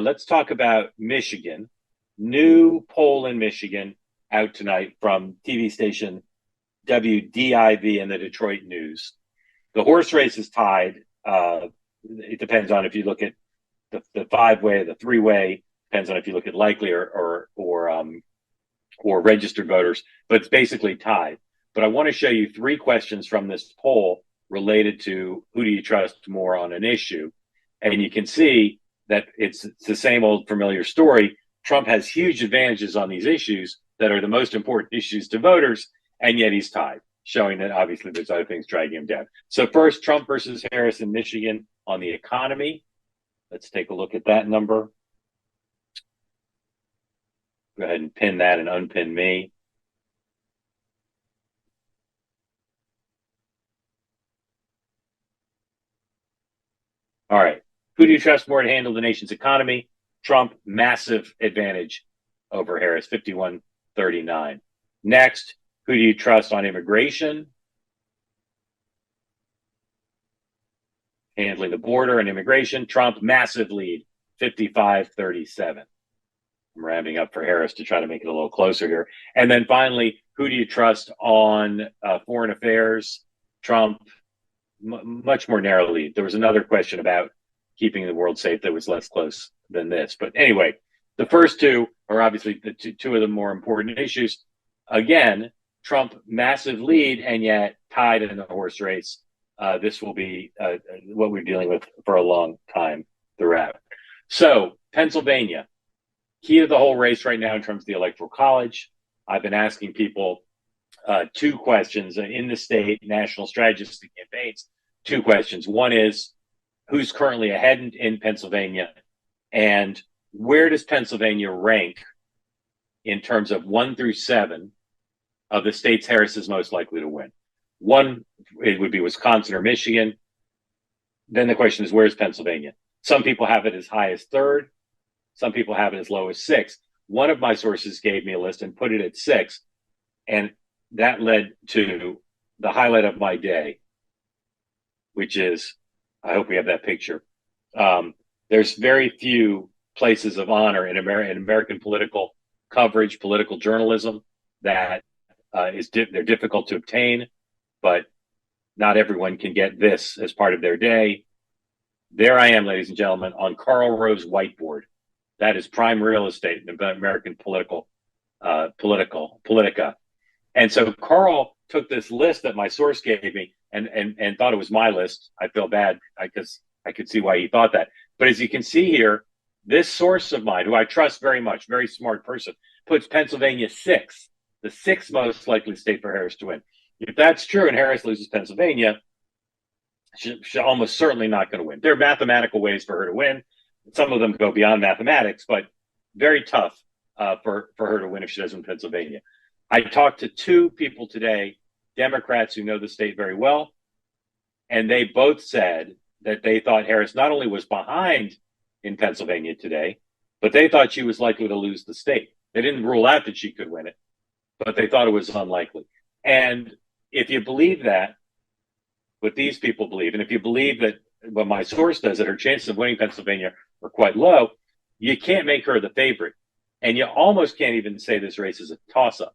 let's talk about Michigan. New poll in Michigan out tonight from TV station WDIV and the Detroit News. The horse race is tied. It depends on if you look at the five-way, the three-way. Depends on if you look at likely or registered voters, but it's basically tied. But I want to show you three questions from this poll related to who do you trust more on an issue. And you can see that it's the same old familiar story. Trump has huge advantages on these issues that are the most important issues to voters, and yet he's tied, showing that obviously there's other things dragging him down. So first, Trump versus Harris in Michigan on the economy. Let's take a look at that number. Go ahead and pin that and unpin me. All right. Who do you trust more to handle the nation's economy? Trump, massive advantage over Harris, 51-39. Next, who do you trust on immigration? Handling the border and immigration, Trump, massive lead, 55-37. I'm rounding up for Harris to try to make it a little closer here. And then finally, who do you trust on foreign affairs? Trump, much more narrow lead. There was another question about keeping the world safe that was less close than this. But anyway, the first two are obviously the two of the more important issues. Again, Trump, massive lead, and yet tied in the horse race. This will be what we're dealing with for a long time throughout. So, Pennsylvania, key to the whole race right now in terms of the Electoral College. I've been asking people two questions in the state, national strategists and campaigns. Two questions. One is, who's currently ahead in Pennsylvania? And where does Pennsylvania rank in terms of 1 through 7 of the states Harris is most likely to win? One, it would be Wisconsin or Michigan. Then the question is, where's Pennsylvania? Some people have it as high as 3rd. Some people have it as low as 6th. One of my sources gave me a list and put it at 6th. And that led to the highlight of my day, which is, I hope we have that picture. There's very few places of honor in American political coverage, political journalism that they're difficult to obtain, but not everyone can get this as part of their day. There I am, ladies and gentlemen, on Karl Rove's whiteboard. That is prime real estate in American politica. And so Karl took this list that my source gave me and thought it was my list. I feel bad because I could see why he thought that. But as you can see here, this source of mine, who I trust very much, very smart person, puts Pennsylvania 6th, the 6th most likely state for Harris to win. If that's true and Harris loses Pennsylvania, she's almost certainly not going to win. There are mathematical ways for her to win. Some of them go beyond mathematics, but very tough for her to win if she doesn't win Pennsylvania. I talked to two people today, Democrats who know the state very well, and they both said that they thought Harris not only was behind in Pennsylvania today, but they thought she was likely to lose the state. They didn't rule out that she could win it, but they thought it was unlikely. And if you believe that, what these people believe, and if you believe that what my source does, that her chances of winning Pennsylvania are quite low, you can't make her the favorite. And you almost can't even say this race is a toss-up,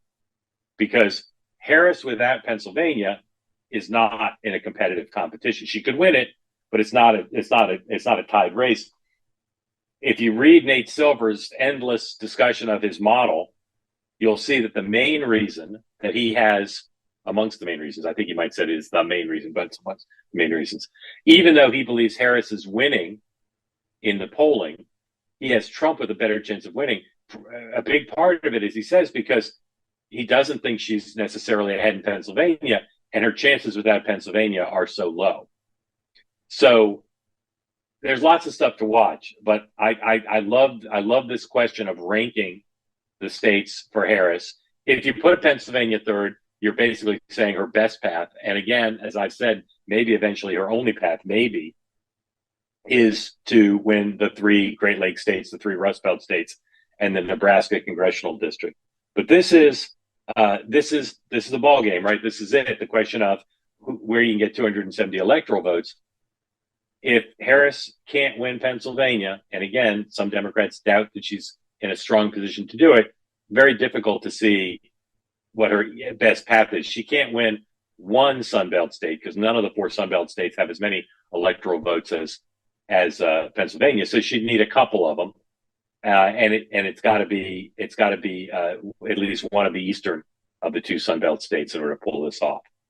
because Harris without Pennsylvania is not in a competitive competition. She could win it, but it's not a tied race. If you read Nate Silver's endless discussion of his model, you'll see that the main reason that he has, amongst the main reasons, I think he might say it is the main reason, but it's amongst the main reasons, even though he believes Harris is winning in the polling, he has Trump with a better chance of winning. A big part of it is, he says, because he doesn't think she's necessarily ahead in Pennsylvania, and her chances without Pennsylvania are so low. So there's lots of stuff to watch, but I love this question of ranking the states for Harris. If you put Pennsylvania 3rd, you're basically saying her best path, and again, as I've said, maybe eventually her only path, maybe, is to win the 3 Great Lakes states, the 3 Rust Belt states, and the Nebraska congressional district. But this is the ball game, right? This is it. The question of where you can get 270 electoral votes. if Harris can't win Pennsylvania, and again, some Democrats doubt that she's in a strong position to do it, very difficult to see what her best path is. She can't win one Sunbelt state because none of the four Sunbelt states have as many electoral votes as Pennsylvania. So she'd need a couple of them, and it's got to be at least one of the eastern of the two Sunbelt states in order to pull this off.